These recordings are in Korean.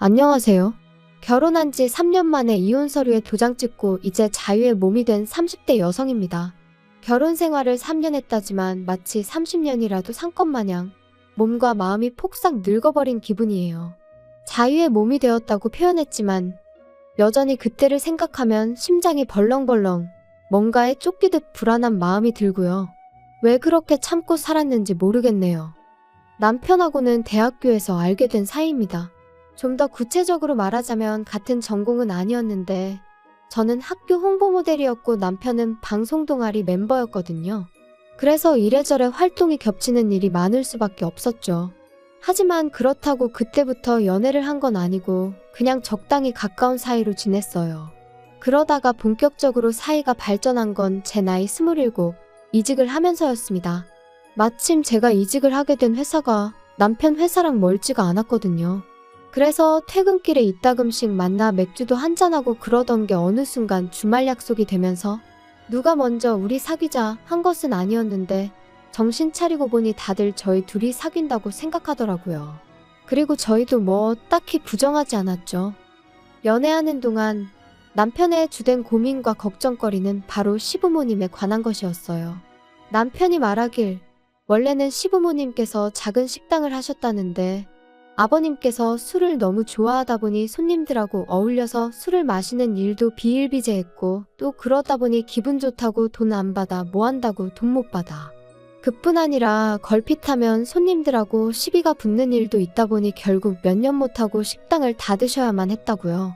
안녕하세요. 결혼한 지 3년 만에 이혼 서류에 도장 찍고 이제 자유의 몸이 된 30대 여성입니다. 결혼 생활을 3년 했다지만 마치 30년이라도 산 것 마냥 몸과 마음이 폭삭 늙어버린 기분이에요. 자유의 몸이 되었다고 표현했지만 여전히 그때를 생각하면 심장이 벌렁벌렁 뭔가에 쫓기듯 불안한 마음이 들고요. 왜 그렇게 참고 살았는지 모르겠네요. 남편하고는 대학교에서 알게 된 사이입니다. 좀 더 구체적으로 말하자면 같은 전공은 아니었는데 저는 학교 홍보 모델이었고 남편은 방송 동아리 멤버였거든요. 그래서 이래저래 활동이 겹치는 일이 많을 수밖에 없었죠. 하지만 그렇다고 그때부터 연애를 한 건 아니고 그냥 적당히 가까운 사이로 지냈어요. 그러다가 본격적으로 사이가 발전한 건 제 나이 27, 이직을 하면서였습니다. 마침 제가 이직을 하게 된 회사가 남편 회사랑 멀지가 않았거든요. 그래서 퇴근길에 이따금씩 만나 맥주도 한잔하고 그러던 게 어느 순간 주말 약속이 되면서 누가 먼저 우리 사귀자 한 것은 아니었는데 정신 차리고 보니 다들 저희 둘이 사귄다고 생각하더라고요. 그리고 저희도 뭐 딱히 부정하지 않았죠. 연애하는 동안 남편의 주된 고민과 걱정거리는 바로 시부모님에 관한 것이었어요. 남편이 말하길 원래는 시부모님께서 작은 식당을 하셨다는데 아버님께서 술을 너무 좋아하다 보니 손님들하고 어울려서 술을 마시는 일도 비일비재했고 또 그러다 보니 기분 좋다고 돈 안 받아 뭐 한다고 돈 못 받아. 그뿐 아니라 걸핏하면 손님들하고 시비가 붙는 일도 있다 보니 결국 몇 년 못하고 식당을 닫으셔야만 했다고요.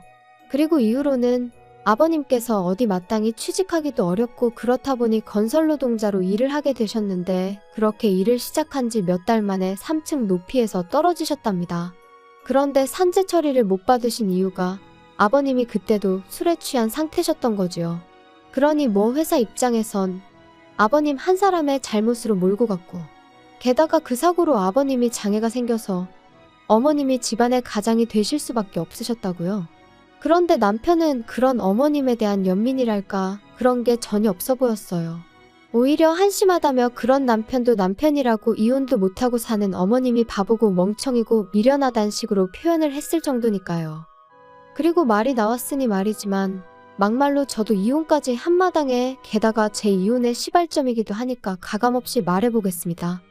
그리고 이후로는 아버님께서 어디 마땅히 취직하기도 어렵고 그렇다 보니 건설노동자로 일을 하게 되셨는데 그렇게 일을 시작한 지 몇 달 만에 3층 높이에서 떨어지셨답니다. 그런데 산재 처리를 못 받으신 이유가 아버님이 그때도 술에 취한 상태셨던 거지요. 그러니 뭐 회사 입장에선 아버님 한 사람의 잘못으로 몰고 갔고 게다가 그 사고로 아버님이 장애가 생겨서 어머님이 집안의 가장이 되실 수밖에 없으셨다고요. 그런데 남편은 그런 어머님에 대한 연민이랄까 그런 게 전혀 없어 보였어요. 오히려 한심하다며 그런 남편도 남편이라고 이혼도 못하고 사는 어머님이 바보고 멍청이고 미련하단 식으로 표현을 했을 정도니까요. 그리고 말이 나왔으니 말이지만 막말로 저도 이혼까지 한마당에 게다가 제 이혼의 시발점이기도 하니까 가감없이 말해보겠습니다.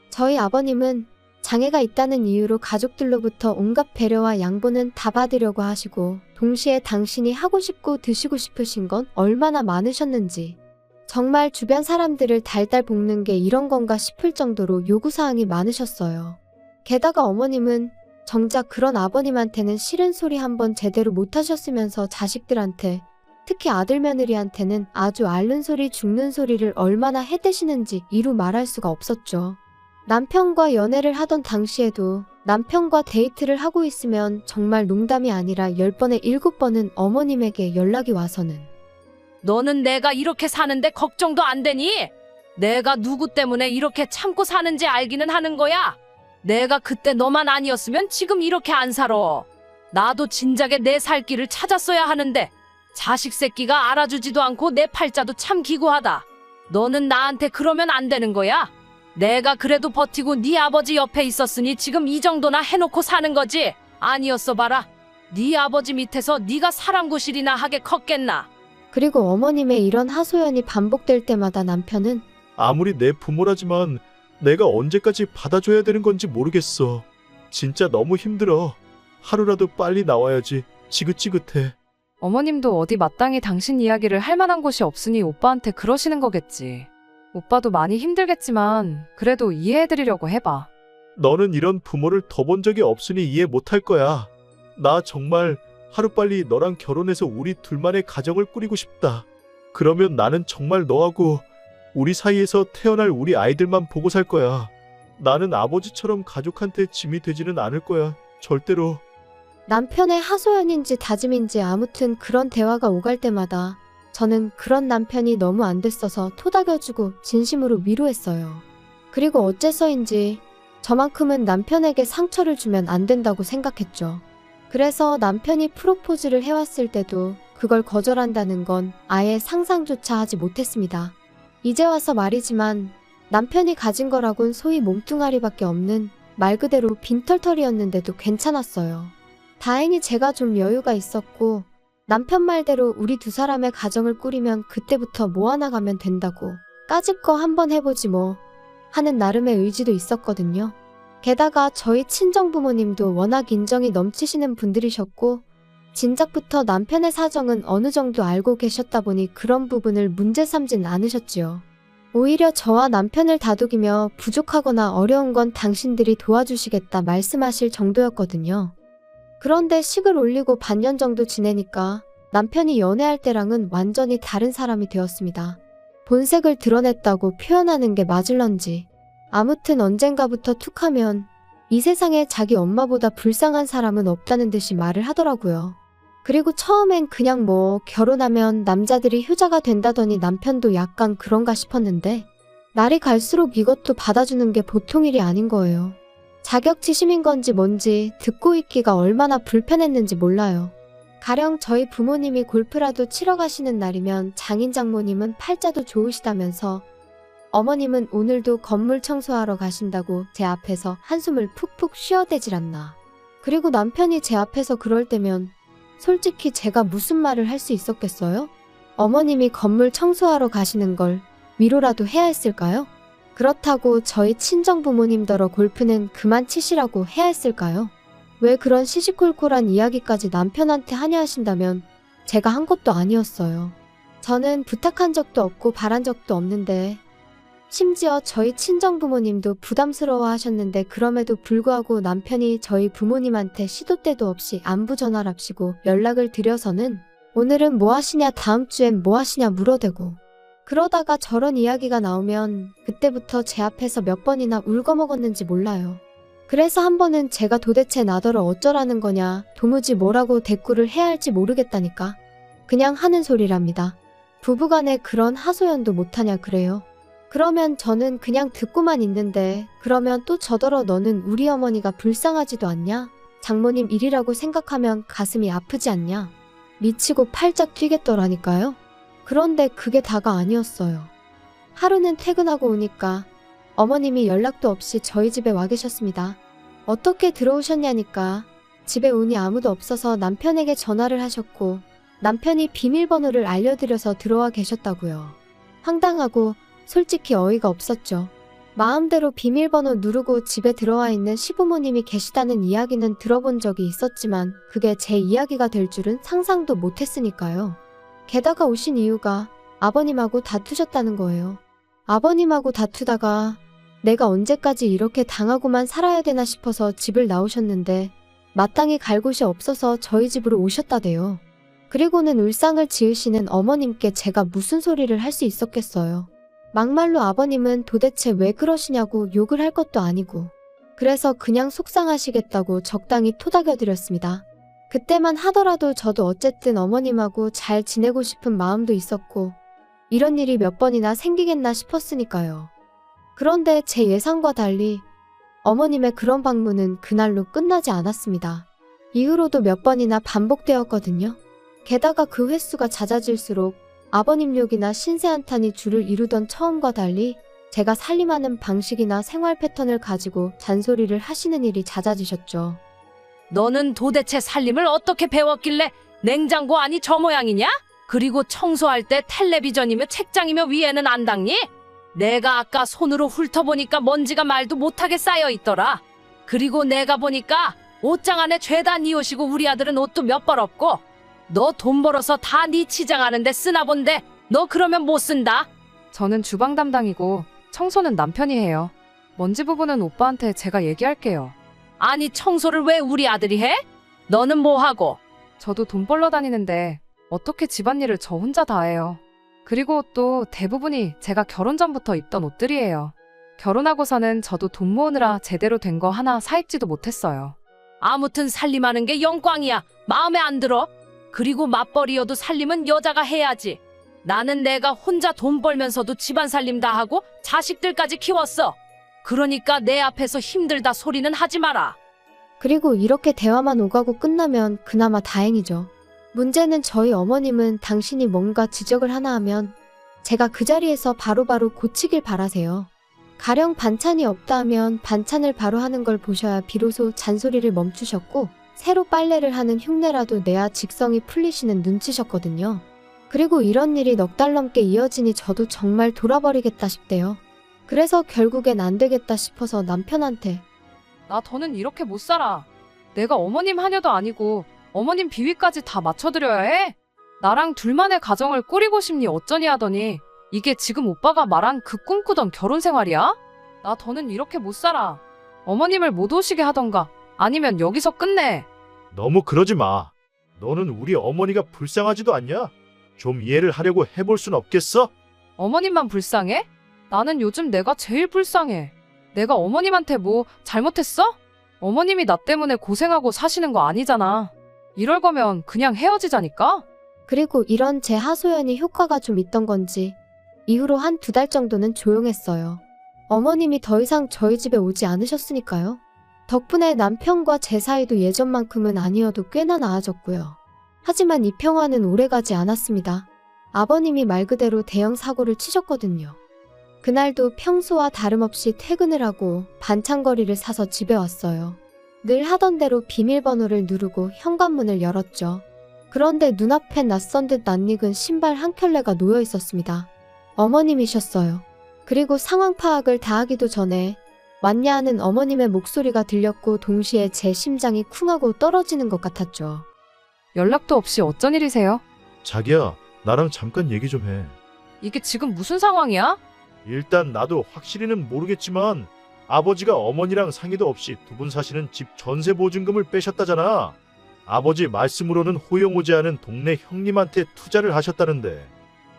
저희 아버님은 장애가 있다는 이유로 가족들로부터 온갖 배려와 양보는 다 받으려고 하시고 동시에 당신이 하고 싶고 드시고 싶으신 건 얼마나 많으셨는지 정말 주변 사람들을 달달 볶는 게 이런 건가 싶을 정도로 요구사항이 많으셨어요. 게다가 어머님은 정작 그런 아버님한테는 싫은 소리 한번 제대로 못하셨으면서 자식들한테 특히 아들 며느리한테는 아주 앓는 소리 죽는 소리를 얼마나 해대시는지 이루 말할 수가 없었죠. 남편과 연애를 하던 당시에도 남편과 데이트를 하고 있으면 정말 농담이 아니라 10번에 7번은 어머님에게 연락이 와서는 너는 내가 이렇게 사는데 걱정도 안 되니? 내가 누구 때문에 이렇게 참고 사는지 알기는 하는 거야. 내가 그때 너만 아니었으면 지금 이렇게 안 살아. 나도 진작에 내 살 길을 찾았어야 하는데 자식 새끼가 알아주지도 않고 내 팔자도 참 기구하다. 너는 나한테 그러면 안 되는 거야. 내가 그래도 버티고 네 아버지 옆에 있었으니 지금 이 정도나 해놓고 사는 거지. 아니었어 봐라. 네 아버지 밑에서 네가 사랑구실이나 하게 컸겠나. 그리고 어머님의 이런 하소연이 반복될 때마다 남편은 아무리 내 부모라지만 내가 언제까지 받아줘야 되는 건지 모르겠어. 진짜 너무 힘들어. 하루라도 빨리 나와야지. 지긋지긋해. 어머님도 어디 마땅히 당신 이야기를 할 만한 곳이 없으니 오빠한테 그러시는 거겠지. 오빠도 많이 힘들겠지만 그래도 이해해드리려고 해봐. 너는 이런 부모를 더 본 적이 없으니 이해 못할 거야. 나 정말 하루빨리 너랑 결혼해서 우리 둘만의 가정을 꾸리고 싶다. 그러면 나는 정말 너하고 우리 사이에서 태어날 우리 아이들만 보고 살 거야. 나는 아버지처럼 가족한테 짐이 되지는 않을 거야. 절대로. 남편의 하소연인지 다짐인지 아무튼 그런 대화가 오갈 때마다 저는 그런 남편이 너무 안 됐어서 토닥여주고 진심으로 위로했어요. 그리고 어째서인지 저만큼은 남편에게 상처를 주면 안 된다고 생각했죠. 그래서 남편이 프로포즈를 해왔을 때도 그걸 거절한다는 건 아예 상상조차 하지 못했습니다. 이제 와서 말이지만 남편이 가진 거라곤 소위 몸뚱아리밖에 없는 말 그대로 빈털털이었는데도 괜찮았어요. 다행히 제가 좀 여유가 있었고 남편 말대로 우리 두 사람의 가정을 꾸리면 그때부터 모아나가면 된다고 까짓 거 한번 해보지 뭐 하는 나름의 의지도 있었거든요. 게다가 저희 친정부모님도 워낙 인정이 넘치시는 분들이셨고 진작부터 남편의 사정은 어느 정도 알고 계셨다 보니 그런 부분을 문제 삼진 않으셨지요. 오히려 저와 남편을 다독이며 부족하거나 어려운 건 당신들이 도와주시겠다 말씀하실 정도였거든요. 그런데 식을 올리고 반년 정도 지내니까 남편이 연애할 때랑은 완전히 다른 사람이 되었습니다. 본색을 드러냈다고 표현하는 게 맞을런지. 아무튼 언젠가부터 툭하면 이 세상에 자기 엄마보다 불쌍한 사람은 없다는 듯이 말을 하더라고요. 그리고 처음엔 그냥 뭐 결혼하면 남자들이 효자가 된다더니 남편도 약간 그런가 싶었는데 날이 갈수록 이것도 받아주는 게 보통 일이 아닌 거예요. 자격지심인 건지 뭔지 듣고 있기가 얼마나 불편했는지 몰라요. 가령 저희 부모님이 골프라도 치러 가시는 날이면 장인 장모님은 팔자도 좋으시다면서 어머님은 오늘도 건물 청소하러 가신다고 제 앞에서 한숨을 푹푹 쉬어대질 않나. 그리고 남편이 제 앞에서 그럴 때면 솔직히 제가 무슨 말을 할 수 있었겠어요? 어머님이 건물 청소하러 가시는 걸 위로라도 해야 했을까요? 그렇다고 저희 친정부모님더러 골프는 그만 치시라고 해야 했을까요? 왜 그런 시시콜콜한 이야기까지 남편한테 하냐 하신다면 제가 한 것도 아니었어요. 저는 부탁한 적도 없고 바란 적도 없는데 심지어 저희 친정부모님도 부담스러워 하셨는데 그럼에도 불구하고 남편이 저희 부모님한테 시도 때도 없이 안부 전화랍시고 연락을 드려서는 오늘은 뭐 하시냐 다음 주엔 뭐 하시냐 물어대고 그러다가 저런 이야기가 나오면 그때부터 제 앞에서 몇 번이나 울거먹었는지 몰라요. 그래서 한 번은 제가 도대체 나더러 어쩌라는 거냐 도무지 뭐라고 대꾸를 해야 할지 모르겠다니까 그냥 하는 소리랍니다. 부부간에 그런 하소연도 못하냐 그래요. 그러면 저는 그냥 듣고만 있는데 그러면 또 저더러 너는 우리 어머니가 불쌍하지도 않냐? 장모님 일이라고 생각하면 가슴이 아프지 않냐? 미치고 팔짝 뛰겠더라니까요. 그런데 그게 다가 아니었어요. 하루는 퇴근하고 오니까 어머님이 연락도 없이 저희 집에 와 계셨습니다. 어떻게 들어오셨냐니까 집에 오니 아무도 없어서 남편에게 전화를 하셨고 남편이 비밀번호를 알려드려서 들어와 계셨다고요. 황당하고 솔직히 어이가 없었죠. 마음대로 비밀번호 누르고 집에 들어와 있는 시부모님이 계시다는 이야기는 들어본 적이 있었지만 그게 제 이야기가 될 줄은 상상도 못했으니까요. 게다가 오신 이유가 아버님하고 다투셨다는 거예요. 아버님하고 다투다가 내가 언제까지 이렇게 당하고만 살아야 되나 싶어서 집을 나오셨는데 마땅히 갈 곳이 없어서 저희 집으로 오셨다대요. 그리고는 울상을 지으시는 어머님께 제가 무슨 소리를 할 수 있었겠어요. 막말로 아버님은 도대체 왜 그러시냐고 욕을 할 것도 아니고 그래서 그냥 속상하시겠다고 적당히 토닥여드렸습니다. 그때만 하더라도 저도 어쨌든 어머님하고 잘 지내고 싶은 마음도 있었고 이런 일이 몇 번이나 생기겠나 싶었으니까요. 그런데 제 예상과 달리 어머님의 그런 방문은 그날로 끝나지 않았습니다. 이후로도 몇 번이나 반복되었거든요. 게다가 그 횟수가 잦아질수록 아버님 욕이나 신세한탄이 주를 이루던 처음과 달리 제가 살림하는 방식이나 생활 패턴을 가지고 잔소리를 하시는 일이 잦아지셨죠. 너는 도대체 살림을 어떻게 배웠길래 냉장고 안이 저 모양이냐? 그리고 청소할 때 텔레비전이며 책장이며 위에는 안 닦니? 내가 아까 손으로 훑어보니까 먼지가 말도 못하게 쌓여 있더라. 그리고 내가 보니까 옷장 안에 죄다 네 옷이고 우리 아들은 옷도 몇 벌 없고 너 돈 벌어서 다 네 치장하는데 쓰나 본데 너 그러면 못 쓴다. 저는 주방 담당이고 청소는 남편이 해요. 먼지 부분은 오빠한테 제가 얘기할게요. 아니 청소를 왜 우리 아들이 해? 너는 뭐 하고? 저도 돈 벌러 다니는데 어떻게 집안일을 저 혼자 다 해요. 그리고 또 대부분이 제가 결혼 전부터 입던 옷들이에요. 결혼하고서는 저도 돈 모으느라 제대로 된 거 하나 사입지도 못했어요. 아무튼 살림하는 게 영광이야. 마음에 안 들어? 그리고 맞벌이여도 살림은 여자가 해야지. 나는 내가 혼자 돈 벌면서도 집안 살림 다 하고 자식들까지 키웠어. 그러니까 내 앞에서 힘들다 소리는 하지 마라. 그리고 이렇게 대화만 오가고 끝나면 그나마 다행이죠. 문제는 저희 어머님은 당신이 뭔가 지적을 하나 하면 제가 그 자리에서 바로바로 고치길 바라세요. 가령 반찬이 없다 하면 반찬을 바로 하는 걸 보셔야 비로소 잔소리를 멈추셨고 새로 빨래를 하는 흉내라도 내야 직성이 풀리시는 눈치셨거든요. 그리고 이런 일이 넉 달 넘게 이어지니 저도 정말 돌아버리겠다 싶대요. 그래서 결국엔 안 되겠다 싶어서 남편한테 나 더는 이렇게 못 살아. 내가 어머님 하녀도 아니고 어머님 비위까지 다 맞춰드려야 해? 나랑 둘만의 가정을 꾸리고 싶니 어쩌니 하더니 이게 지금 오빠가 말한 그 꿈꾸던 결혼 생활이야? 나 더는 이렇게 못 살아. 어머님을 못 오시게 하던가 아니면 여기서 끝내. 너무 그러지 마. 너는 우리 어머니가 불쌍하지도 않냐? 좀 이해를 하려고 해볼 순 없겠어? 어머님만 불쌍해? 나는 요즘 내가 제일 불쌍해. 내가 어머님한테 뭐 잘못했어? 어머님이 나 때문에 고생하고 사시는 거 아니잖아. 이럴 거면 그냥 헤어지자니까? 그리고 이런 제 하소연이 효과가 좀 있던 건지 이후로 한 2달 정도는 조용했어요. 어머님이 더 이상 저희 집에 오지 않으셨으니까요. 덕분에 남편과 제 사이도 예전만큼은 아니어도 꽤나 나아졌고요. 하지만 이 평화는 오래가지 않았습니다. 아버님이 말 그대로 대형 사고를 치셨거든요. 그날도 평소와 다름없이 퇴근을 하고 반찬거리를 사서 집에 왔어요. 늘 하던 대로 비밀번호를 누르고 현관문을 열었죠. 그런데 눈앞에 낯선 듯 낯익은 신발 한 켤레가 놓여 있었습니다. 어머님이셨어요. 그리고 상황 파악을 다 하기도 전에 왔냐 하는 어머님의 목소리가 들렸고 동시에 제 심장이 쿵하고 떨어지는 것 같았죠. 연락도 없이 어쩐 일이세요? 자기야, 나랑 잠깐 얘기 좀 해. 이게 지금 무슨 상황이야? 일단 나도 확실히는 모르겠지만 아버지가 어머니랑 상의도 없이 두 분 사시는 집 전세 보증금을 빼셨다잖아. 아버지 말씀으로는 호영오지 않은 동네 형님한테 투자를 하셨다는데.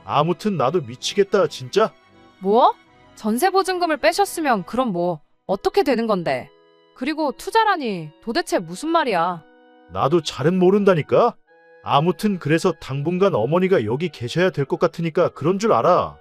아무튼 나도 미치겠다 진짜. 뭐? 전세 보증금을 빼셨으면 그럼 뭐 어떻게 되는 건데? 그리고 투자라니 도대체 무슨 말이야? 나도 잘은 모른다니까. 아무튼 그래서 당분간 어머니가 여기 계셔야 될 것 같으니까 그런 줄 알아.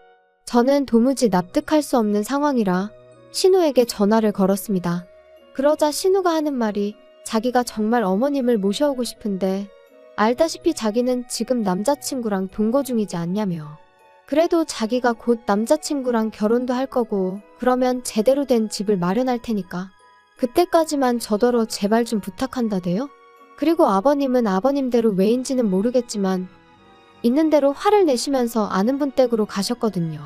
저는 도무지 납득할 수 없는 상황이라 신우에게 전화를 걸었습니다. 그러자 신우가 하는 말이 자기가 정말 어머님을 모셔오고 싶은데 알다시피 자기는 지금 남자친구랑 동거 중이지 않냐며. 그래도 자기가 곧 남자친구랑 결혼도 할 거고 그러면 제대로 된 집을 마련할 테니까 그때까지만 저더러 제발 좀 부탁한다대요. 그리고 아버님은 아버님대로 왜인지는 모르겠지만 있는 대로 화를 내시면서 아는 분 댁으로 가셨거든요.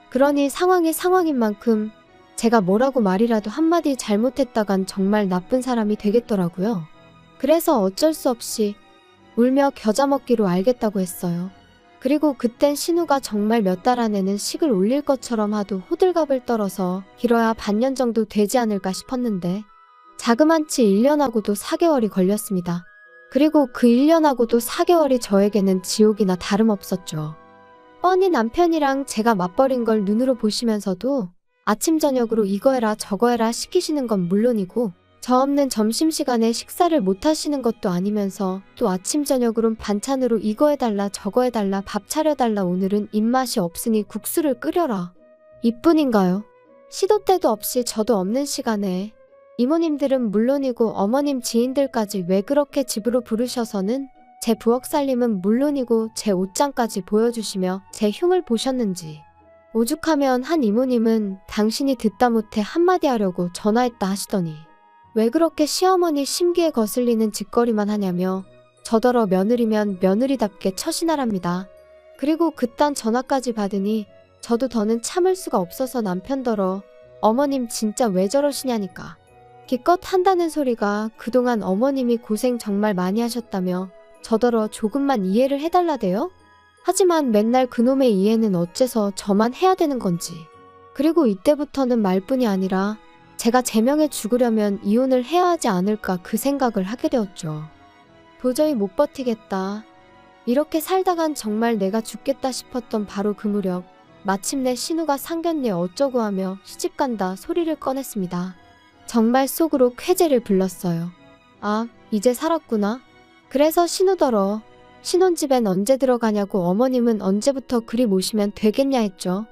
그러니 상황이 상황인 만큼 제가 뭐라고 말이라도 한마디 잘못했다간 정말 나쁜 사람이 되겠더라고요. 그래서 어쩔 수 없이 울며 겨자 먹기로 알겠다고 했어요. 그리고 그땐 신우가 정말 몇 달 안에는 식을 올릴 것처럼 하도 호들갑을 떨어서 길어야 반년 정도 되지 않을까 싶었는데 자그만치 1년하고도 4개월이 걸렸습니다. 그리고 그 1년하고도 4개월이 저에게는 지옥이나 다름없었죠. 뻔히 남편이랑 제가 맞벌인 걸 눈으로 보시면서도 아침 저녁으로 이거 해라 저거 해라 시키시는 건 물론이고 저 없는 점심시간에 식사를 못 하시는 것도 아니면서 또 아침 저녁으론 반찬으로 이거 해달라 저거 해달라 밥 차려달라 오늘은 입맛이 없으니 국수를 끓여라. 이뿐인가요? 시도 때도 없이 저도 없는 시간에 이모님들은 물론이고 어머님 지인들까지 왜 그렇게 집으로 부르셔서는 제 부엌 살림은 물론이고 제 옷장까지 보여주시며 제 흉을 보셨는지. 오죽하면 한 이모님은 당신이 듣다 못해 한마디 하려고 전화했다 하시더니 왜 그렇게 시어머니 심기에 거슬리는 짓거리만 하냐며 저더러 며느리면 며느리답게 처신하랍니다. 그리고 그딴 전화까지 받으니 저도 더는 참을 수가 없어서 남편더러 어머님 진짜 왜 저러시냐니까. 기껏 한다는 소리가 그동안 어머님이 고생 정말 많이 하셨다며 저더러 조금만 이해를 해달라대요? 하지만 맨날 그놈의 이해는 어째서 저만 해야 되는 건지. 그리고 이때부터는 말뿐이 아니라 제가 제명해 죽으려면 이혼을 해야 하지 않을까 그 생각을 하게 되었죠. 도저히 못 버티겠다. 이렇게 살다간 정말 내가 죽겠다 싶었던 바로 그 무렵 마침내 신우가 상견례 어쩌고 하며 시집간다 소리를 꺼냈습니다. 정말 속으로 쾌재를 불렀어요. 아, 이제 살았구나. 그래서 신우더러 신혼집엔 언제 들어가냐고 어머님은 언제부터 그리 모시면 되겠냐 했죠.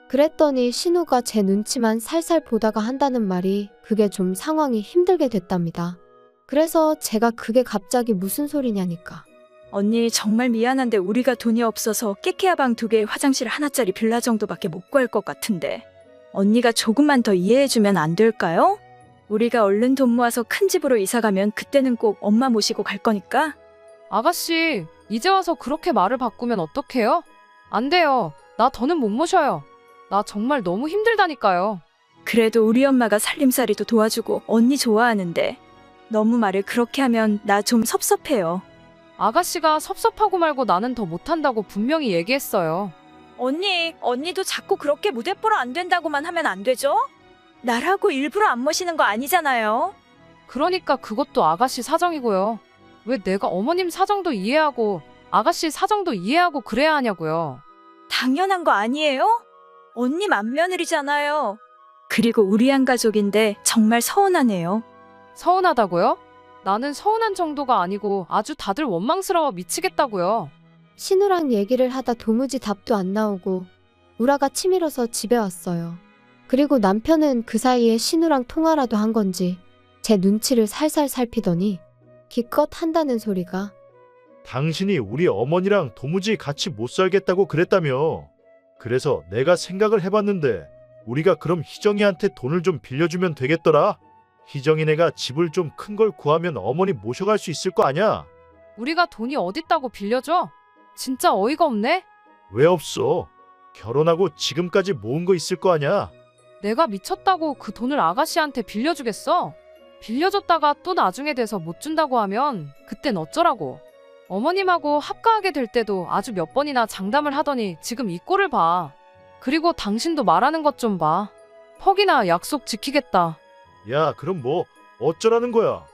그랬더니 신우가 제 눈치만 살살 보다가 한다는 말이 그게 좀 상황이 힘들게 됐답니다. 그래서 제가 그게 갑자기 무슨 소리냐니까. 언니 정말 미안한데 우리가 돈이 없어서 깨케야 방 2개 화장실 하나짜리 빌라 정도밖에 못 구할 것 같은데 언니가 조금만 더 이해해주면 안 될까요? 우리가 얼른 돈 모아서 큰 집으로 이사 가면 그때는 꼭 엄마 모시고 갈 거니까. 아가씨, 이제 와서 그렇게 말을 바꾸면 어떡해요? 안 돼요. 나 더는 못 모셔요. 나 정말 너무 힘들다니까요. 그래도 우리 엄마가 살림살이도 도와주고 언니 좋아하는데 너무 말을 그렇게 하면 나 좀 섭섭해요. 아가씨가 섭섭하고 말고 나는 더 못한다고 분명히 얘기했어요. 언니도 자꾸 그렇게 무대 보러 안 된다고만 하면 안 되죠? 나라고 일부러 안 모시는 거 아니잖아요. 그러니까 그것도 아가씨 사정이고요. 왜 내가 어머님 사정도 이해하고 아가씨 사정도 이해하고 그래야 하냐고요. 당연한 거 아니에요? 언니 맏며느리잖아요. 그리고 우리 한 가족인데 정말 서운하네요. 서운하다고요? 나는 서운한 정도가 아니고 아주 다들 원망스러워 미치겠다고요. 신우랑 얘기를 하다 도무지 답도 안 나오고 우라가 치밀어서 집에 왔어요. 그리고 남편은 그 사이에 신우랑 통화라도 한 건지 제 눈치를 살살 살피더니 기껏 한다는 소리가 당신이 우리 어머니랑 도무지 같이 못 살겠다고 그랬다며. 그래서 내가 생각을 해봤는데 우리가 그럼 희정이한테 돈을 좀 빌려주면 되겠더라. 희정이네가 집을 좀 큰 걸 구하면 어머니 모셔갈 수 있을 거 아냐? 우리가 돈이 어딨다고 빌려줘? 진짜 어이가 없네? 왜 없어? 결혼하고 지금까지 모은 거 있을 거 아냐? 내가 미쳤다고 그 돈을 아가씨한테 빌려주겠어? 빌려줬다가 또 나중에 돼서 못 준다고 하면 그땐 어쩌라고. 어머님하고 합가하게 될 때도 아주 몇 번이나 장담을 하더니 지금 이 꼴을 봐. 그리고 당신도 말하는 것 좀 봐. 퍽이나 약속 지키겠다. 야, 그럼 뭐 어쩌라는 거야?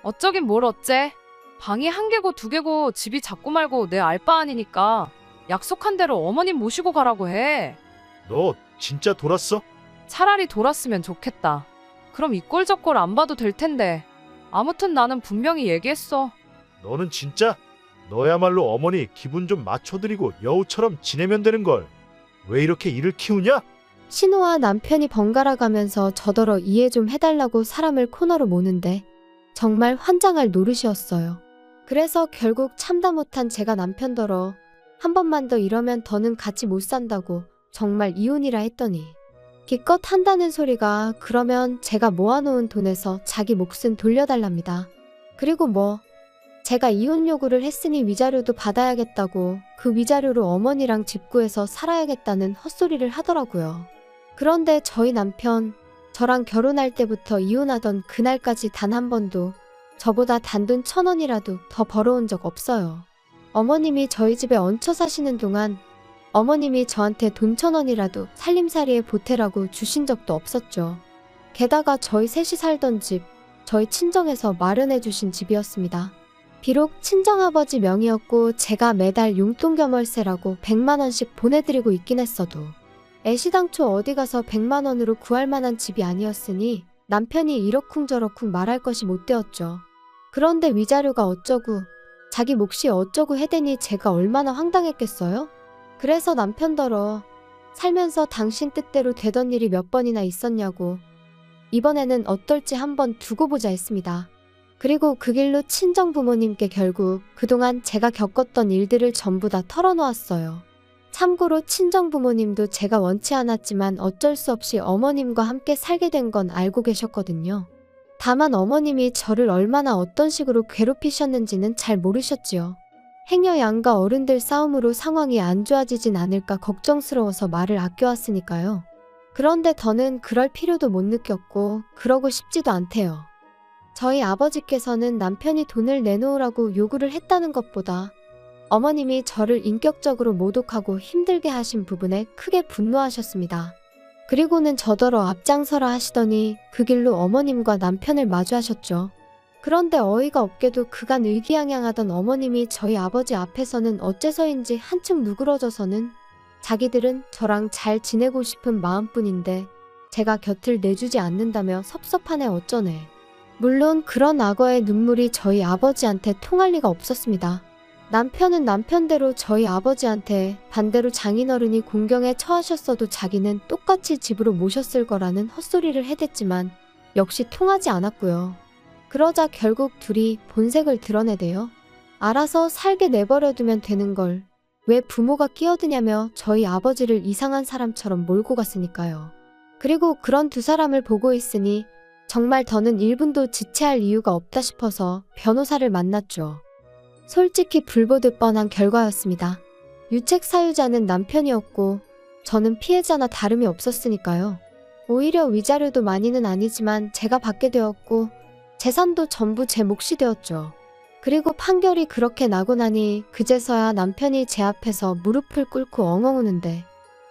어쩌긴 뭘 어째. 방이 1개고 2개고 집이 작고 말고 내 알바 아니니까 약속한 대로 어머님 모시고 가라고 해. 너 진짜 돌았어? 차라리 돌았으면 좋겠다. 그럼 이 꼴 저 꼴 안 봐도 될 텐데. 아무튼 나는 분명히 얘기했어. 너는 진짜? 너야말로 어머니 기분 좀 맞춰드리고 여우처럼 지내면 되는 걸. 왜 이렇게 일을 키우냐? 신우와 남편이 번갈아 가면서 저더러 이해 좀 해달라고 사람을 코너로 모는데 정말 환장할 노릇이었어요. 그래서 결국 참다 못한 제가 남편더러 한 번만 더 이러면 더는 같이 못 산다고 정말 이혼이라 했더니 기껏 한다는 소리가 그러면 제가 모아놓은 돈에서 자기 몫은 돌려달랍니다. 그리고 뭐 제가 이혼 요구를 했으니 위자료도 받아야겠다고 그 위자료로 어머니랑 집 구해서 살아야겠다는 헛소리를 하더라고요. 그런데 저희 남편, 저랑 결혼할 때부터 이혼하던 그날까지 단 한 번도 저보다 단돈 1,000원이라도 더 벌어온 적 없어요. 어머님이 저희 집에 얹혀 사시는 동안 어머님이 저한테 돈 1,000원이라도 살림살이에 보태라고 주신 적도 없었죠. 게다가 저희 셋이 살던 집, 저희 친정에서 마련해 주신 집이었습니다. 비록 친정아버지 명의였고 제가 매달 용돈 겸 월세라고 100만 원씩 보내드리고 있긴 했어도 애시당초 어디 가서 100만 원으로 구할 만한 집이 아니었으니 남편이 이러쿵저러쿵 말할 것이 못 되었죠. 그런데 위자료가 어쩌고 자기 몫이 어쩌고 해대니 제가 얼마나 황당했겠어요? 그래서 남편더러 살면서 당신 뜻대로 되던 일이 몇 번이나 있었냐고 이번에는 어떨지 한번 두고 보자 했습니다. 그리고 그 길로 친정부모님께 결국 그동안 제가 겪었던 일들을 전부 다 털어놓았어요. 참고로 친정부모님도 제가 원치 않았지만 어쩔 수 없이 어머님과 함께 살게 된 건 알고 계셨거든요. 다만 어머님이 저를 얼마나 어떤 식으로 괴롭히셨는지는 잘 모르셨지요. 행여 양가 어른들 싸움으로 상황이 안 좋아지진 않을까 걱정스러워서 말을 아껴왔으니까요. 그런데 더는 그럴 필요도 못 느꼈고 그러고 싶지도 않대요. 저희 아버지께서는 남편이 돈을 내놓으라고 요구를 했다는 것보다 어머님이 저를 인격적으로 모독하고 힘들게 하신 부분에 크게 분노하셨습니다. 그리고는 저더러 앞장서라 하시더니 그 길로 어머님과 남편을 마주하셨죠. 그런데 어이가 없게도 그간 의기양양하던 어머님이 저희 아버지 앞에서는 어째서인지 한층 누그러져서는 자기들은 저랑 잘 지내고 싶은 마음뿐인데 제가 곁을 내주지 않는다며 섭섭하네 어쩌네. 물론 그런 악어의 눈물이 저희 아버지한테 통할 리가 없었습니다. 남편은 남편대로 저희 아버지한테 반대로 장인어른이 공경에 처하셨어도 자기는 똑같이 집으로 모셨을 거라는 헛소리를 해댔지만 역시 통하지 않았고요. 그러자 결국 둘이 본색을 드러내대요. 알아서 살게 내버려두면 되는 걸 왜 부모가 끼어드냐며 저희 아버지를 이상한 사람처럼 몰고 갔으니까요. 그리고 그런 두 사람을 보고 있으니 정말 더는 1분도 지체할 이유가 없다 싶어서 변호사를 만났죠. 솔직히 불보듯 뻔한 결과였습니다. 유책 사유자는 남편이었고 저는 피해자나 다름이 없었으니까요. 오히려 위자료도 많이는 아니지만 제가 받게 되었고 재산도 전부 제 몫이 되었죠. 그리고 판결이 그렇게 나고 나니 그제서야 남편이 제 앞에서 무릎을 꿇고 엉엉 우는데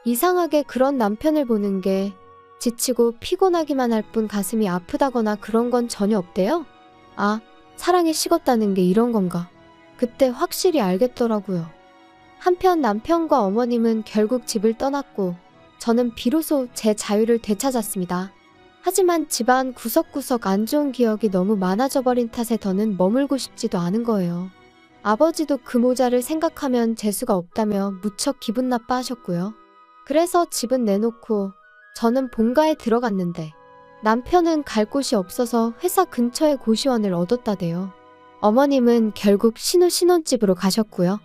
이상하게 그런 남편을 보는 게 지치고 피곤하기만 할 뿐 가슴이 아프다거나 그런 건 전혀 없대요. 아, 사랑이 식었다는 게 이런 건가. 그때 확실히 알겠더라고요. 한편 남편과 어머님은 결국 집을 떠났고 저는 비로소 제 자유를 되찾았습니다. 하지만 집안 구석구석 안 좋은 기억이 너무 많아져 버린 탓에 더는 머물고 싶지도 않은 거예요. 아버지도 그 모자를 생각하면 재수가 없다며 무척 기분 나빠하셨고요. 그래서 집은 내놓고 저는 본가에 들어갔는데 남편은 갈 곳이 없어서 회사 근처에 고시원을 얻었다대요. 어머님은 결국 신혼집으로 가셨고요.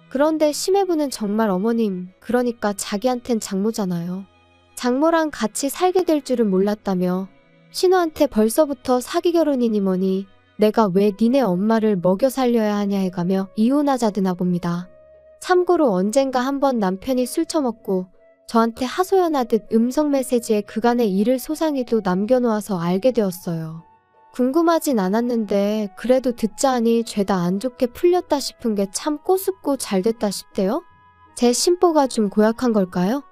그런데 심해부는 정말 어머님, 그러니까 자기한텐 장모잖아요. 장모랑 같이 살게 될 줄은 몰랐다며 신우한테 벌써부터 사기 결혼이니 뭐니 내가 왜 니네 엄마를 먹여 살려야 하냐 해가며 이혼하자드나 봅니다. 참고로 언젠가 한번 남편이 술 처먹고 저한테 하소연하듯 음성 메시지에 그간의 일을 소상히도 남겨놓아서 알게 되었어요. 궁금하진 않았는데 그래도 듣자 하니 죄다 안 좋게 풀렸다 싶은 게 참 꼬숩고 잘됐다 싶대요. 제 심보가 좀 고약한 걸까요?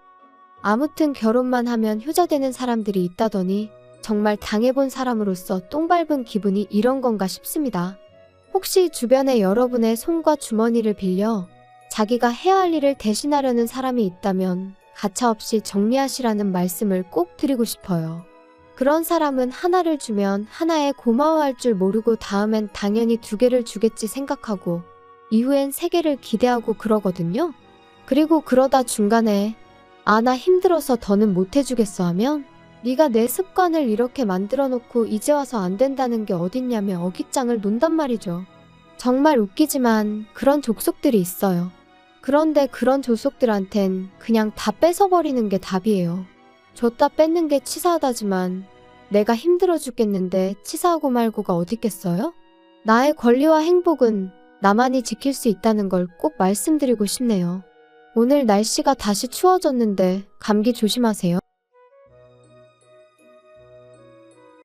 아무튼 결혼만 하면 효자되는 사람들이 있다더니 정말 당해본 사람으로서 똥 밟은 기분이 이런 건가 싶습니다. 혹시 주변에 여러분의 손과 주머니를 빌려 자기가 해야 할 일을 대신하려는 사람이 있다면 가차없이 정리하시라는 말씀을 꼭 드리고 싶어요. 그런 사람은 하나를 주면 하나에 고마워할 줄 모르고 다음엔 당연히 2개를 주겠지 생각하고 이후엔 3개를 기대하고 그러거든요. 그리고 그러다 중간에 아, 나 힘들어서 더는 못 해주겠어 하면 네가 내 습관을 이렇게 만들어 놓고 이제 와서 안 된다는 게 어딨냐며 어깃장을 논단 말이죠. 정말 웃기지만 그런 족속들이 있어요. 그런데 그런 족속들한텐 그냥 다 뺏어버리는 게 답이에요. 줬다 뺏는 게 치사하다지만 내가 힘들어 죽겠는데 치사하고 말고가 어딨겠어요? 나의 권리와 행복은 나만이 지킬 수 있다는 걸 꼭 말씀드리고 싶네요. 오늘 날씨가 다시 추워졌는데 감기 조심하세요.